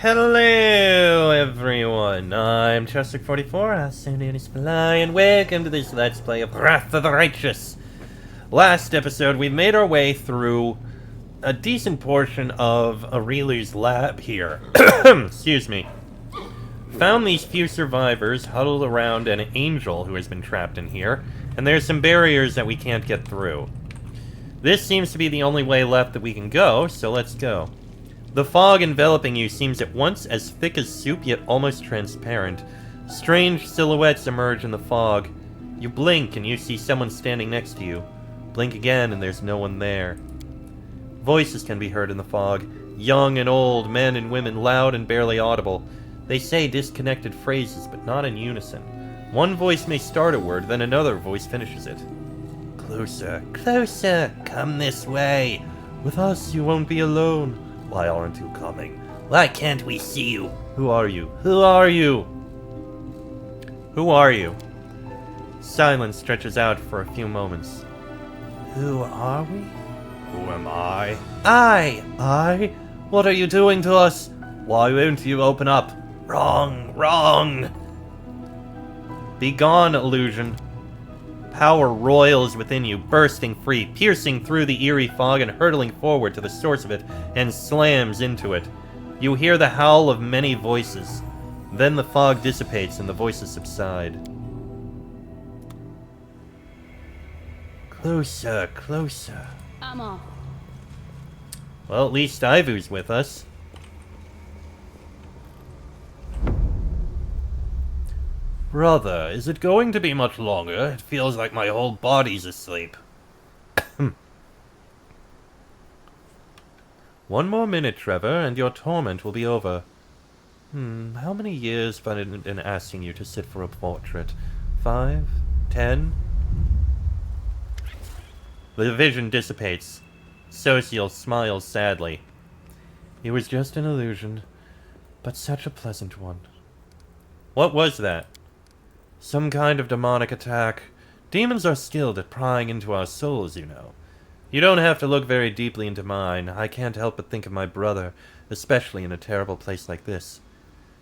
Hello, everyone. I'm Chester44, and welcome to this Let's Play of Wrath of the Righteous. Last episode, we made our way through a decent portion of Aurilu's lab here. Excuse me. Found these few survivors huddled around an angel who has been trapped in here, and there's some barriers that we can't get through. This seems to be the only way left that we can go, so let's go. The fog enveloping you seems at once as thick as soup, yet almost transparent. Strange silhouettes emerge in the fog. You blink and you see someone standing next to you. Blink again and there's no one there. Voices can be heard in the fog. Young and old, men and women, loud and barely audible. They say disconnected phrases, but not in unison. One voice may start a word, then another voice finishes it. Closer, closer, come this way. With us you won't be alone. Why aren't you coming? Why can't we see you? Who are you? Who are you? Who are you? Silence stretches out for a few moments. Who are we? Who am I? I? What are you doing to us? Why won't you open up? Wrong. Be gone, illusion. Power roils within you, bursting free, piercing through the eerie fog and hurtling forward to the source of it, and slams into it. You hear the howl of many voices. Then the fog dissipates and the voices subside. Closer, closer. Amon. Well, at least Ivu's with us. Brother, is it going to be much longer? It feels like my whole body's asleep. One more minute, Trevor, and your torment will be over. How many years have I been asking you to sit for a portrait? 5? 10? The vision dissipates. Social smiles sadly. It was just an illusion, but such a pleasant one. What was that? Some kind of demonic attack. Demons are skilled at prying into our souls, you know. You don't have to look very deeply into mine. I can't help but think of my brother, especially in a terrible place like this.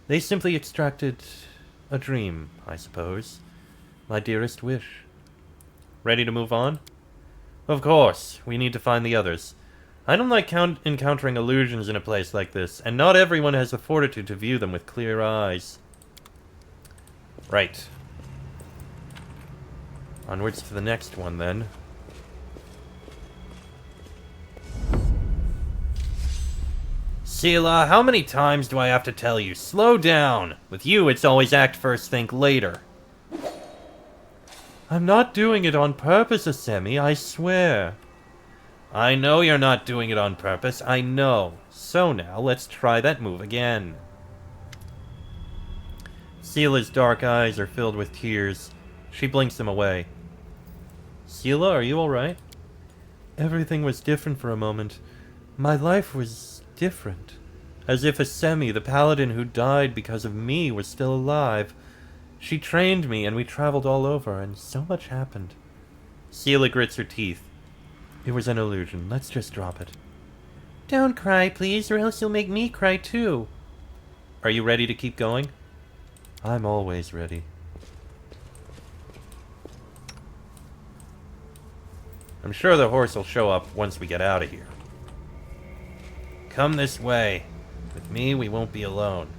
They simply extracted a dream, I suppose. My dearest wish. Ready to move on? Of course. We need to find the others. I don't like encountering illusions in a place like this, and not everyone has the fortitude to view them with clear eyes. Right. Onwards to the next one, then. Selah, how many times do I have to tell you? Slow down! With you, it's always act first, think later. I'm not doing it on purpose, Asemi, I swear. I know you're not doing it on purpose, I know. So now, let's try that move again. Selah's dark eyes are filled with tears. She blinks them away. Selah, are you alright? Everything was different for a moment. My life was different. As if Asemi, the paladin who died because of me, was still alive. She trained me and we traveled all over, and so much happened. Selah grits her teeth. It was an illusion. Let's just drop it. Don't cry, please, or else you'll make me cry too. Are you ready to keep going? I'm always ready. I'm sure the horse will show up once we get out of here. Come this way. With me, we won't be alone.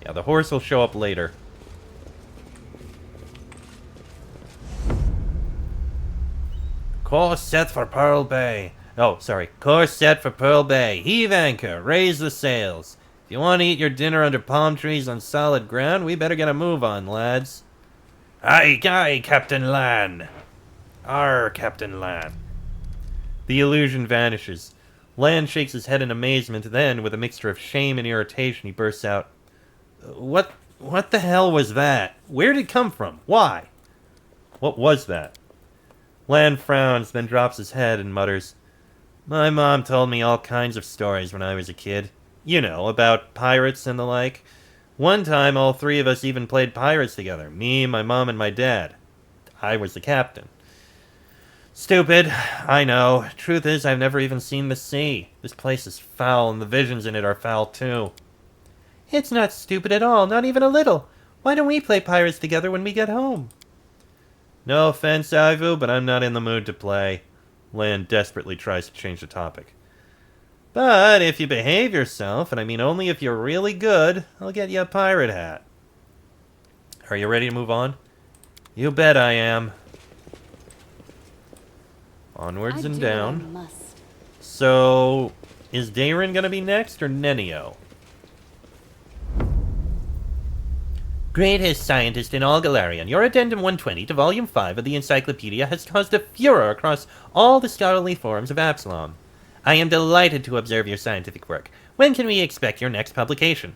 Yeah, the horse will show up later. Course set for Pearl Bay. Oh, sorry. Course set for Pearl Bay. Heave anchor. Raise the sails. If you want to eat your dinner under palm trees on solid ground, we better get a move on, lads. Aye, aye, Captain Lan. Arr, Captain Lan. The illusion vanishes. Lan shakes his head in amazement, then, with a mixture of shame and irritation, he bursts out, What the hell was that? Where did it come from? Why? What was that? Lan frowns, then drops his head and mutters, My mom told me all kinds of stories when I was a kid. You know, about pirates and the like. One time, all three of us even played pirates together. Me, my mom, and my dad. I was the captain. Stupid, I know. Truth is, I've never even seen the sea. This place is foul, and the visions in it are foul, too. It's not stupid at all, not even a little. Why don't we play pirates together when we get home? No offense, Ivu, but I'm not in the mood to play. Lan desperately tries to change the topic. But if you behave yourself, and I mean only if you're really good, I'll get you a pirate hat. Are you ready to move on? You bet I am. Onwards and down. So, is Dayron gonna be next, or Nenio? Greatest scientist in all Galarian, your addendum 120 to volume 5 of the encyclopedia has caused a furor across all the scholarly forums of Absalom. I am delighted to observe your scientific work. When can we expect your next publication?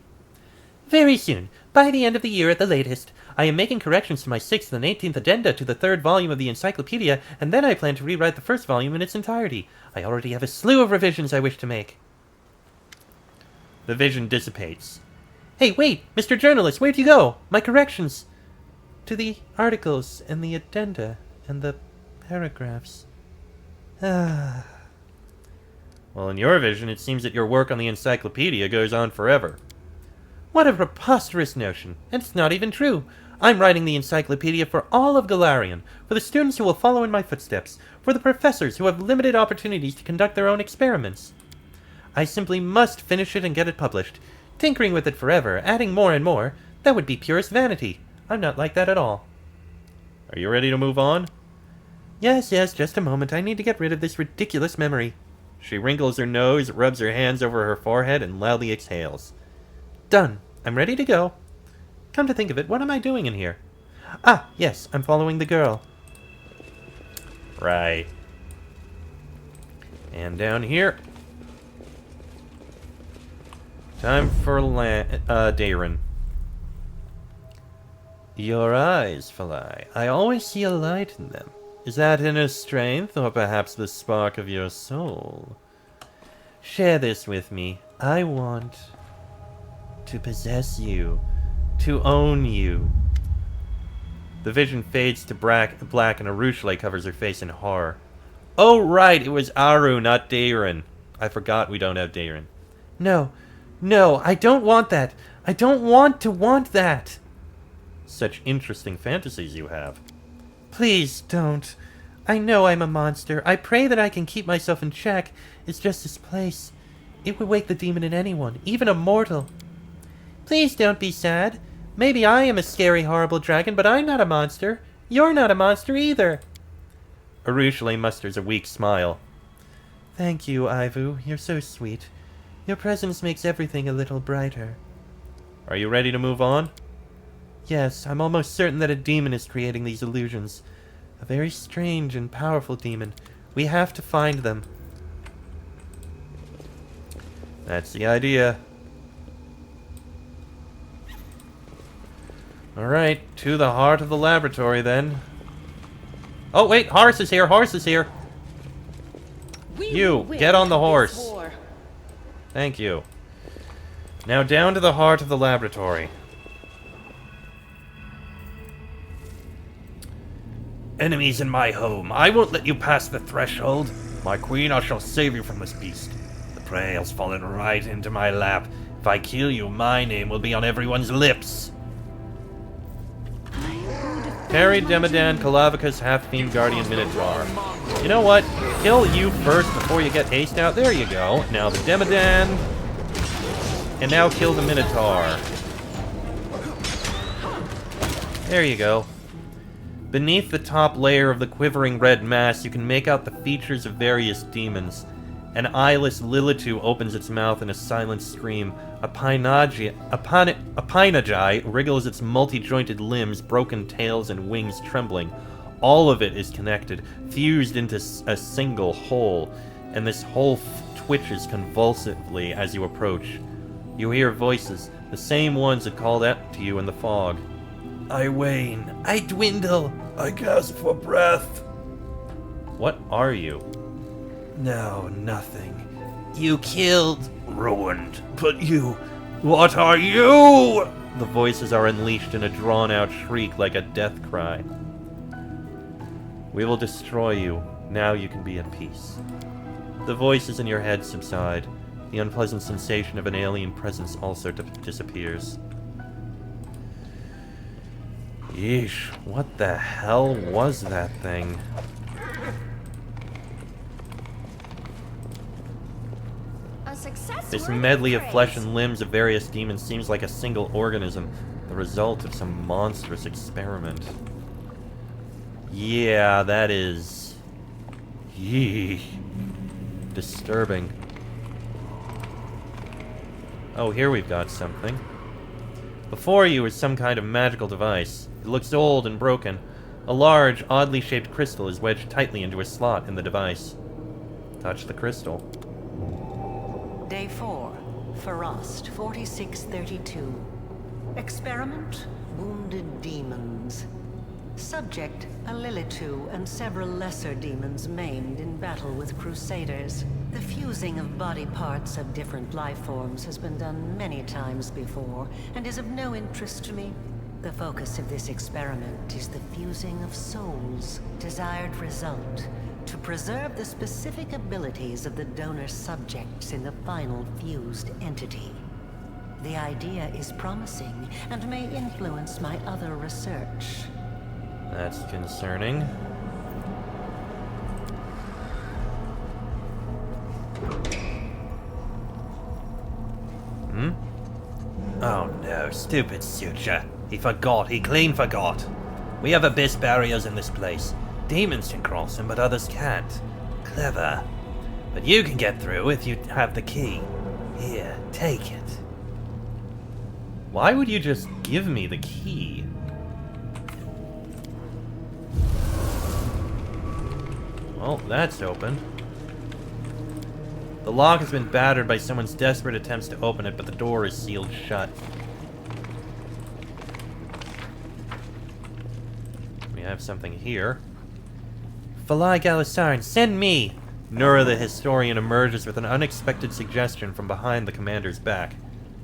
Very soon, by the end of the year at the latest. I am making corrections to my 6th and 18th addenda to the 3rd volume of the encyclopedia, and then I plan to rewrite the 1st volume in its entirety. I already have a slew of revisions I wish to make. The vision dissipates. Hey, wait! Mr. Journalist, where'd you go? My corrections! To the articles, and the addenda, and the paragraphs. Well, in your vision, it seems that your work on the encyclopedia goes on forever. What a preposterous notion! And it's not even true! I'm writing the encyclopedia for all of Galarian, for the students who will follow in my footsteps, for the professors who have limited opportunities to conduct their own experiments. I simply must finish it and get it published. Tinkering with it forever, adding more and more, that would be purest vanity. I'm not like that at all. Are you ready to move on? Yes, just a moment. I need to get rid of this ridiculous memory. She wrinkles her nose, rubs her hands over her forehead, and loudly exhales. Done. I'm ready to go. Come to think of it, what am I doing in here? Ah, yes, I'm following the girl. Right. And down here. Time for Dayron. Your eyes, Phalai. I always see a light in them. Is that inner strength, or perhaps the spark of your soul? Share this with me. I want to possess you, to own you. The vision fades to black, and Arushale covers her face in horror. Oh, right, it was Aru, not Dayron. I forgot we don't have Dayron. No, I don't want that. I don't want to want that. Such interesting fantasies you have. Please don't. I know I'm a monster. I pray that I can keep myself in check. It's just this place. It would wake the demon in anyone, even a mortal. Please don't be sad. Maybe I am a scary, horrible dragon, but I'm not a monster. You're not a monster either. Arushale musters a weak smile. Thank you, Ivu. You're so sweet. Your presence makes everything a little brighter. Are you ready to move on? Yes, I'm almost certain that a demon is creating these illusions. A very strange and powerful demon. We have to find them. That's the idea. Alright, to the heart of the laboratory then. Oh wait, horse is here, horse is here! You, get on the horse! Thank you. Now down to the heart of the laboratory. Enemies in my home. I won't let you pass the threshold. My queen, I shall save you from this beast. The prey has fallen right into my lap. If I kill you, my name will be on everyone's lips. Parry, Demodan, Kalavicus, Half-Fiend, Guardian, Minotaur. You know what? Kill you first before you get haste out. There you go. Now the Demodan. And now kill the Minotaur. There you go. Beneath the top layer of the quivering red mass, you can make out the features of various demons. An eyeless Lilitu opens its mouth in a silent scream. A Painagi wriggles its multi-jointed limbs, broken tails, and wings trembling. All of it is connected, fused into a single whole, and this whole twitches convulsively as you approach. You hear voices, the same ones that called out to you in the fog. I wane. I dwindle. I gasp for breath. What are you? No, nothing. You killed. Ruined. But you... What are you? The voices are unleashed in a drawn-out shriek like a death cry. We will destroy you. Now you can be at peace. The voices in your head subside. The unpleasant sensation of an alien presence also disappears. Yeesh, what the hell was that thing? This medley of flesh and limbs of various demons seems like a single organism, the result of some monstrous experiment. Yeah, that is... Yee. Disturbing. Oh, here we've got something. Before you is some kind of magical device. It looks old and broken. A large, oddly shaped crystal is wedged tightly into a slot in the device. Touch the crystal. Day 4. Farost, 4632. Experiment, wounded demons. Subject, a Lilitu and several lesser demons maimed in battle with Crusaders. The fusing of body parts of different life forms has been done many times before, and is of no interest to me. The focus of this experiment is the fusing of souls. Desired result, to preserve the specific abilities of the donor subjects in the final fused entity. The idea is promising, and may influence my other research. That's concerning. Hmm? Oh no, stupid Suture. He forgot, he clean forgot. We have abyss barriers in this place. Demons can cross them, but others can't. Clever. But you can get through if you have the key. Here, take it. Why would you just give me the key? Well, that's open. The lock has been battered by someone's desperate attempts to open it, but the door is sealed shut. We have something here. Falai Galisarn, send me! Nura the historian emerges with an unexpected suggestion from behind the commander's back.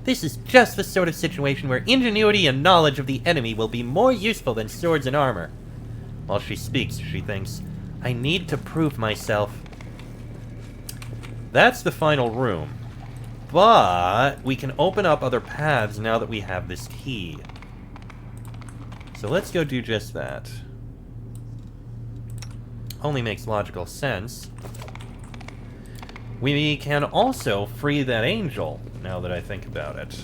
This is just the sort of situation where ingenuity and knowledge of the enemy will be more useful than swords and armor. While she speaks, she thinks, I need to prove myself. That's the final room. But we can open up other paths now that we have this key. So let's go do just that. Only makes logical sense. We can also free that angel, now that I think about it.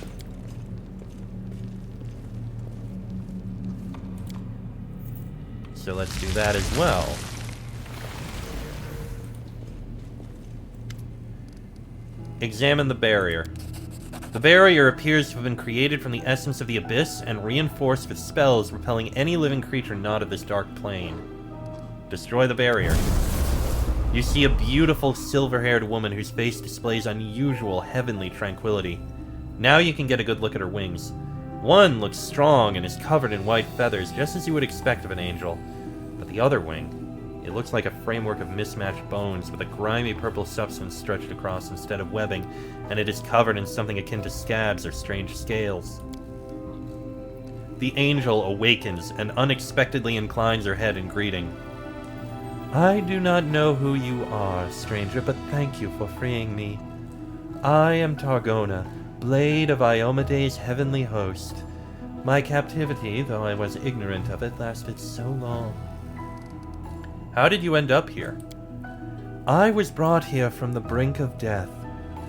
So let's do that as well. Examine the barrier. The barrier appears to have been created from the essence of the abyss and reinforced with spells repelling any living creature not of this dark plane. Destroy the barrier. You see a beautiful silver-haired woman whose face displays unusual heavenly tranquility. Now you can get a good look at her wings. One looks strong and is covered in white feathers, just as you would expect of an angel. But the other wing, it looks like a framework of mismatched bones with a grimy purple substance stretched across instead of webbing, and it is covered in something akin to scabs or strange scales. The angel awakens and unexpectedly inclines her head in greeting. I do not know who you are, stranger, but thank you for freeing me. I am Targona, blade of Iomede's heavenly host. My captivity, though I was ignorant of it, lasted so long. How did you end up here? I was brought here from the brink of death.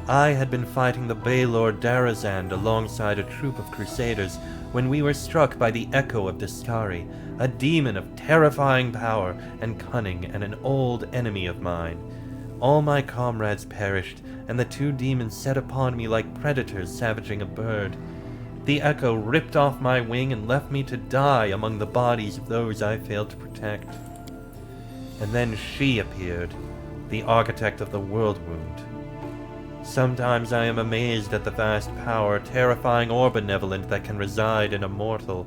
I had been fighting the Baylord Darazand alongside a troop of crusaders when we were struck by the Echo of Discari, a demon of terrifying power and cunning and an old enemy of mine. All my comrades perished, and the two demons set upon me like predators savaging a bird. The Echo ripped off my wing and left me to die among the bodies of those I failed to protect. And then she appeared, the architect of the World Wound. Sometimes I am amazed at the vast power, terrifying or benevolent, that can reside in a mortal.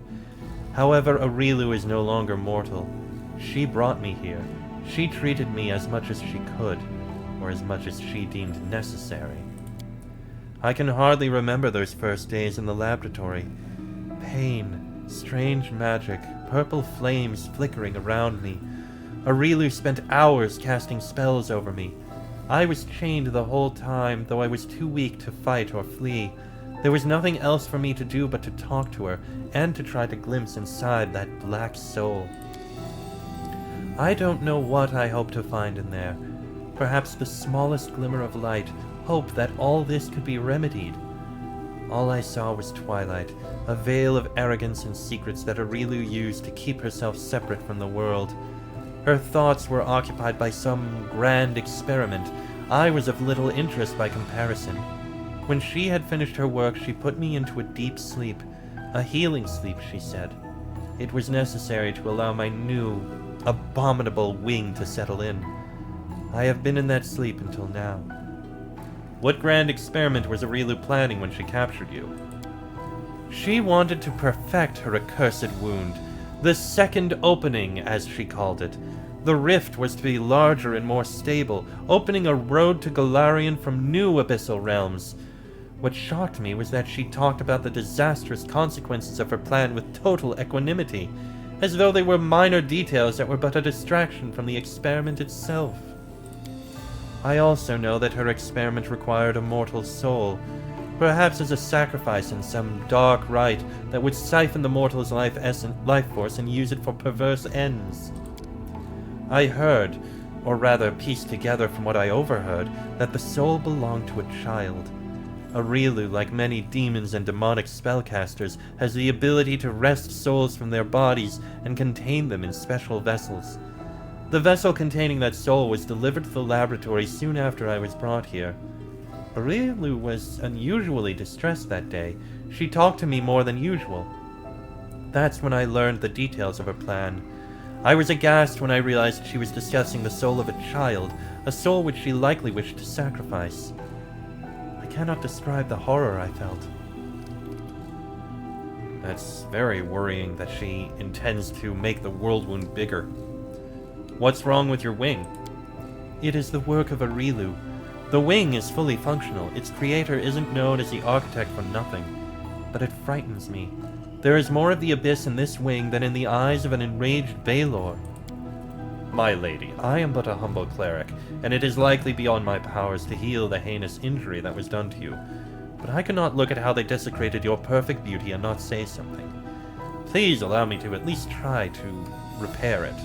However, Aurilu is no longer mortal. She brought me here. She treated me as much as she could, or as much as she deemed necessary. I can hardly remember those first days in the laboratory. Pain, strange magic, purple flames flickering around me. Aurilu spent hours casting spells over me. I was chained the whole time, though I was too weak to fight or flee. There was nothing else for me to do but to talk to her, and to try to glimpse inside that black soul. I don't know what I hope to find in there. Perhaps the smallest glimmer of light, hope that all this could be remedied. All I saw was twilight, a veil of arrogance and secrets that Arilu used to keep herself separate from the world. Her thoughts were occupied by some grand experiment. I was of little interest by comparison. When she had finished her work, she put me into a deep sleep. A healing sleep, she said. It was necessary to allow my new, abominable wing to settle in. I have been in that sleep until now. What grand experiment was Arilu planning when she captured you? She wanted to perfect her accursed wound. The second opening, as she called it. The rift was to be larger and more stable, opening a road to Golarion from new abyssal realms. What shocked me was that she talked about the disastrous consequences of her plan with total equanimity, as though they were minor details that were but a distraction from the experiment itself. I also know that her experiment required a mortal soul, perhaps as a sacrifice in some dark rite that would siphon the mortal's life force and use it for perverse ends. I heard, or rather pieced together from what I overheard, that the soul belonged to a child. Arilu, like many demons and demonic spellcasters, has the ability to wrest souls from their bodies and contain them in special vessels. The vessel containing that soul was delivered to the laboratory soon after I was brought here. Arilu was unusually distressed that day. She talked to me more than usual. That's when I learned the details of her plan. I was aghast when I realized she was discussing the soul of a child, a soul which she likely wished to sacrifice. I cannot describe the horror I felt. That's very worrying that she intends to make the world wound bigger. What's wrong with your wing? It is the work of Arilu. The wing is fully functional. Its creator isn't known as the architect for nothing. But it frightens me. There is more of the abyss in this wing than in the eyes of an enraged Baelor. My lady, I am but a humble cleric, and it is likely beyond my powers to heal the heinous injury that was done to you. But I cannot look at how they desecrated your perfect beauty and not say something. Please allow me to at least try to repair it.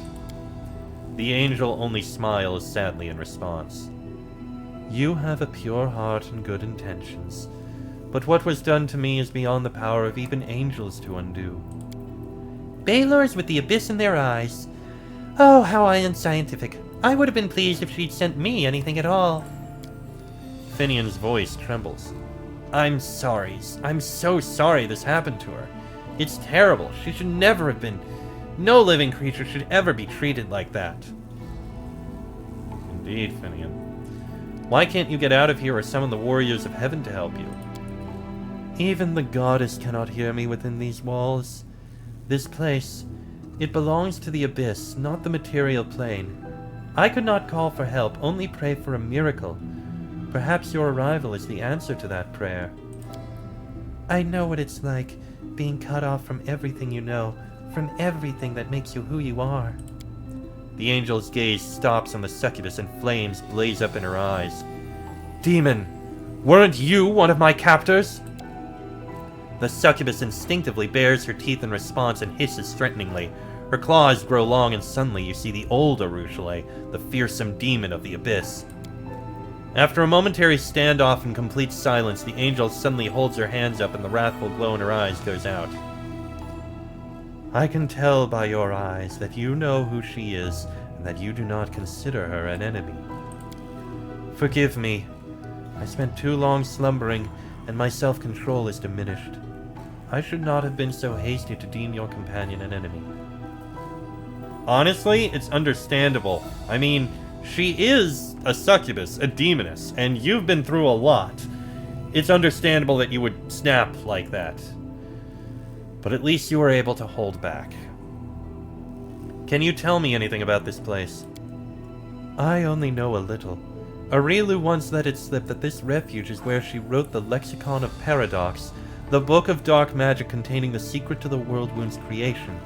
The angel only smiles sadly in response. You have a pure heart and good intentions, but what was done to me is beyond the power of even angels to undo. Baelors with the abyss in their eyes. Oh, how unscientific. I would have been pleased if she'd sent me anything at all. Finian's voice trembles. I'm sorry. I'm so sorry this happened to her. It's terrible. She should never have been... No living creature should ever be treated like that. Indeed, Finian. Why can't you get out of here or summon the warriors of heaven to help you? Even the goddess cannot hear me within these walls. This place, it belongs to the abyss, not the material plane. I could not call for help, only pray for a miracle. Perhaps your arrival is the answer to that prayer. I know what it's like, being cut off from everything you know, from everything that makes you who you are. The angel's gaze stops on the succubus and flames blaze up in her eyes. Demon, weren't you one of my captors? The succubus instinctively bares her teeth in response and hisses threateningly. Her claws grow long and suddenly you see the old Arueshalae, the fearsome demon of the abyss. After a momentary standoff and complete silence, the angel suddenly holds her hands up and the wrathful glow in her eyes goes out. I can tell by your eyes that you know who she is and that you do not consider her an enemy. Forgive me. I spent too long slumbering and my self-control is diminished. I should not have been so hasty to deem your companion an enemy. Honestly, it's understandable. I mean, she is a succubus, a demoness, and you've been through a lot. It's understandable that you would snap like that. But at least you were able to hold back. Can you tell me anything about this place? I only know a little. Arilu once let it slip that this refuge is where she wrote the Lexicon of Paradox, the book of dark magic containing the secret to the world wound's creation.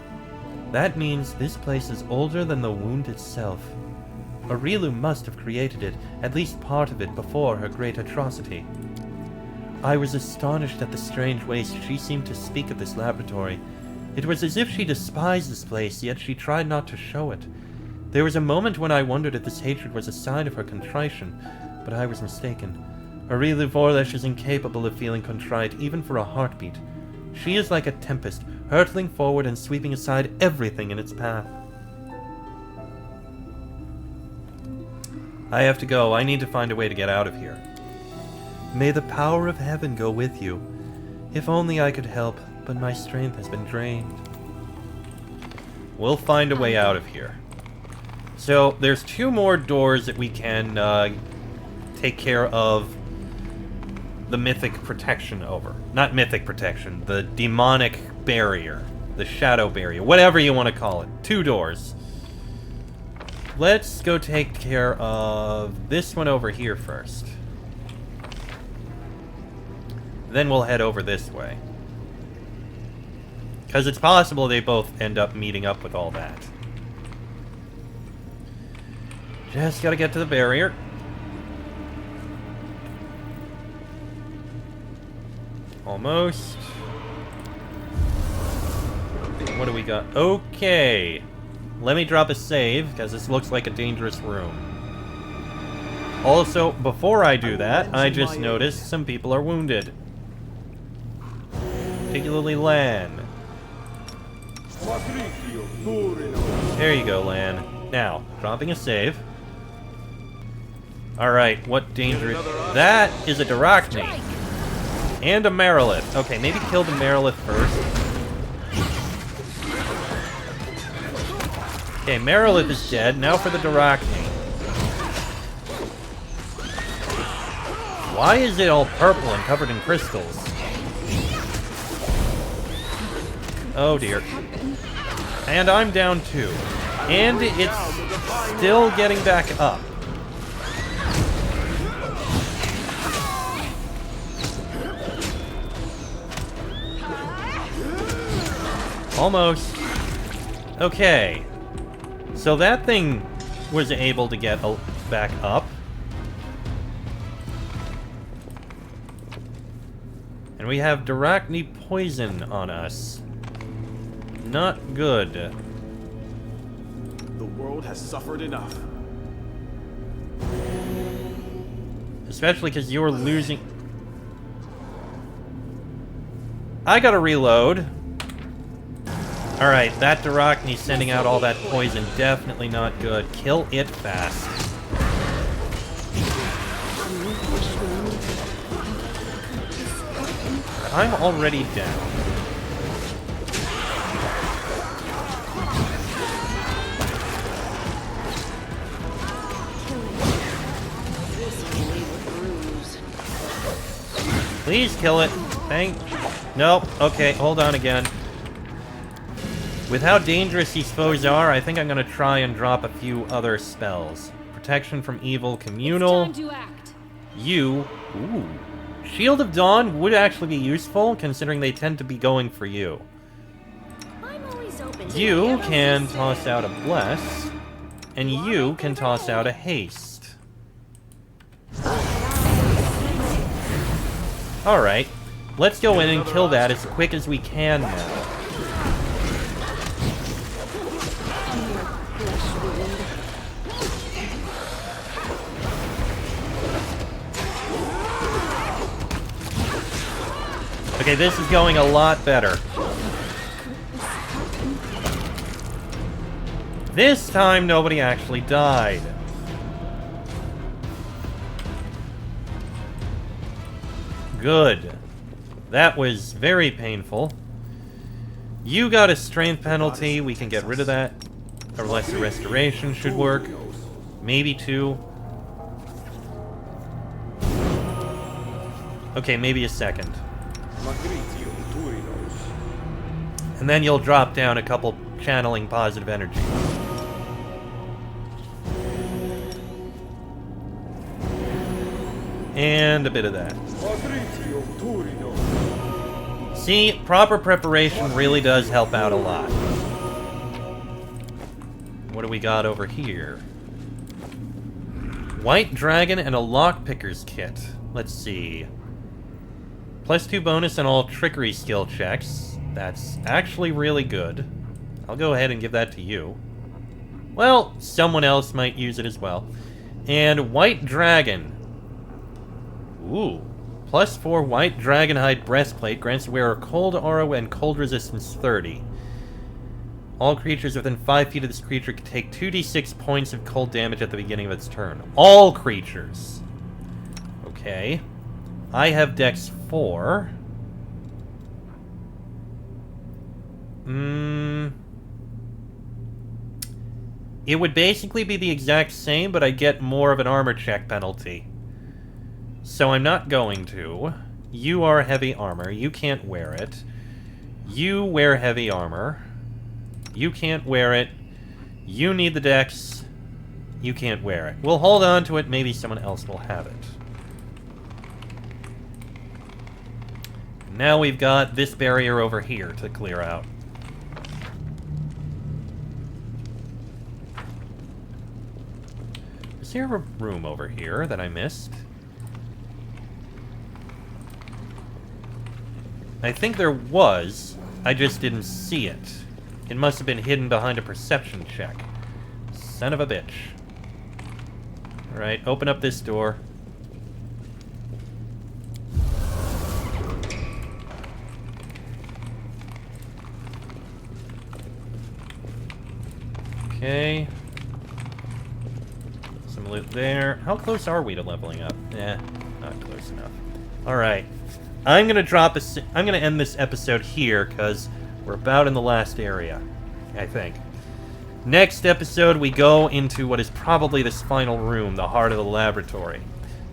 That means this place is older than the wound itself. Aurilu must have created it, at least part of it, before her great atrocity. I was astonished at the strange ways she seemed to speak of this laboratory. It was as if she despised this place, yet she tried not to show it. There was a moment when I wondered if this hatred was a sign of her contrition, but I was mistaken. Aurilu Vorlesh is incapable of feeling contrite, even for a heartbeat. She is like a tempest, hurtling forward and sweeping aside everything in its path. I have to go. I need to find a way to get out of here. May the power of heaven go with you. If only I could help, but my strength has been drained. We'll find a way out of here. So, there's 2 more doors that we can take care of the mythic protection over. Not mythic protection, the demonic barrier. The shadow barrier. Whatever you want to call it. 2 doors. Let's go take care of this one over here first. Then we'll head over this way. Because it's possible they both end up meeting up with all that. Just gotta get to the barrier. Almost. What do we got? Okay. Let me drop a save, because this looks like a dangerous room. Also, before I do that, I just noticed some people are wounded. Particularly Lan. There you go, Lan. Now, dropping a save. Alright, what danger... That is a Dyrachne. And a Marilith. Okay, maybe kill the Marilith first. Okay, Marilith is dead. Now for the Dyrachne. Why is it all purple and covered in crystals? Oh dear. And I'm down too. And it's still getting back up. Almost. Okay. So that thing was able to get back up. And we have Dyrachne poison on us. Not good. The world has suffered enough. Especially because you're losing... I gotta reload. Alright, that Dyrachne sending out all that poison. Definitely not good. Kill it fast. I'm already down. Please kill it. Nope. Okay, hold on again. With how dangerous these foes are, I think I'm gonna try and drop a few other spells. Protection from evil, communal. It's time to act. You. Ooh. Shield of Dawn would actually be useful, considering they tend to be going for you. I'm always open to You can toss out a Bless, and you can toss out a Haste. Alright, let's go in and kill that as quick as we can now. Okay, this is going a lot better. This time, nobody actually died. Good. That was very painful. You got a strength penalty. We can get rid of that. Or lesser restoration should work. Maybe 2. Okay, maybe a second. And then you'll drop down a couple channeling positive energy. And a bit of that. See, proper preparation really does help out a lot. What do we got over here? White Dragon and a Lockpicker's Kit. Let's see. +2 bonus on all trickery skill checks. That's actually really good. I'll go ahead and give that to you. Well, someone else might use it as well. And White Dragon. Ooh. +4 White Dragonhide Breastplate grants the wearer cold aura and cold resistance 30. All creatures within 5 feet of this creature can take 2d6 points of cold damage at the beginning of its turn. All creatures. Okay. I have Dex 4. It would basically be the exact same, but I get more of an armor check penalty. So I'm not going to. You are heavy armor. You can't wear it. You wear heavy armor. You can't wear it. You need the Dex. You can't wear it. We'll hold on to it. Maybe someone else will have it. Now we've got this barrier over here to clear out. Is there a room over here that I missed? I think there was. I just didn't see it. It must have been hidden behind a perception check. Son of a bitch. Alright, open up this door. Okay. Some loot there. How close are we to leveling up? Eh, not close enough. Alright. I'm gonna end this episode here, because we're about in the last area, I think. Next episode, we go into what is probably this final room, the heart of the laboratory.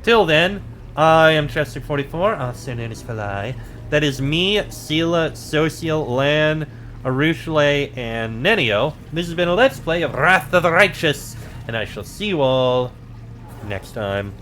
Till then, I am Chester44, also known as Falai. That is me, Sela, Social, Lan, Arushale, and Nenio. This has been a Let's Play of Wrath of the Righteous, and I shall see you all next time.